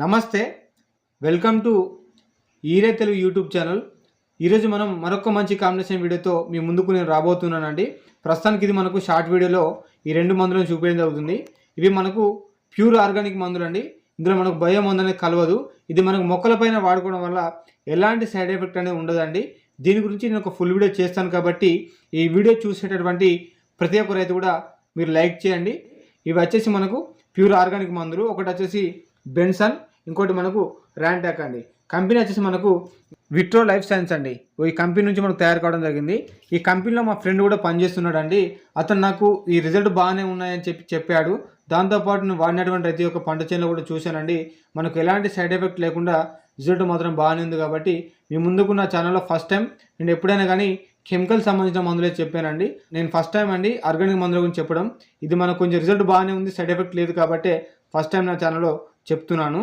నమస్తే, welcome to ఈరే Telugu YouTube channel. ఈరోజు మనం మరొక మంచి కాంబినేషన్ వీడియోతో మీ ముందుకు నేను రాబోతున్నానండి. ప్రస్తుతానికి ఇది మనకు షార్ట్ వీడియోలో ఈ రెండు మందులను చూపించడం జరుగుతుంది. ఇవి మనకు ప్యూర్ ఆర్గానిక్ మందులండి. ఇందులో మనకు బయో మందు అనేది కలవదు. ఇది మనకు మొక్కలపైన వాడుకోవడం వల్ల ఎలాంటి సైడ్ ఎఫెక్ట్ అనేది ఉండదండి. దీని గురించి నేను ఒక ఫుల్ వీడియో చేస్తాను కాబట్టి ఈ వీడియో చూసేటటువంటి ప్రతి ఒక్క రైతు కూడా మీరు లైక్ చేయండి. ఇవి వచ్చేసి మనకు ప్యూర్ ఆర్గానిక్ మందులు. ఒకటి వచ్చేసి బెన్సన్, ఇంకోటి మనకు ర్యాంటాక్ అండి. కంపెనీ వచ్చేసి మనకు విట్రో లైఫ్ సైన్స్ అండి. ఈ కంపెనీ నుంచి మనకు తయారు కావడం జరిగింది. ఈ కంపెనీలో మా ఫ్రెండ్ కూడా పనిచేస్తున్నాడు అండి. అతను నాకు ఈ రిజల్ట్ బాగానే ఉన్నాయని చెప్పాడు. దాంతోపాటు నేను వాడినటువంటి ప్రతి ఒక్క పంట చేనులో కూడా చూశానండి. మనకు ఎలాంటి సైడ్ ఎఫెక్ట్ లేకుండా రిజల్ట్ మాత్రం బాగానే ఉంది. కాబట్టి మీ ముందుకు నా ఛానల్లో ఫస్ట్ టైం నేను ఎప్పుడైనా కానీ కెమికల్ సంబంధించిన మందులే చెప్పానండి. నేను ఫస్ట్ టైం అండి ఆర్గానిక్ మందుల గురించి చెప్పడం. ఇది మనకు కొంచెం రిజల్ట్ బాగానే ఉంది, సైడ్ ఎఫెక్ట్ లేదు కాబట్టి ఫస్ట్ టైం నా ఛానల్లో చెప్తున్నాను.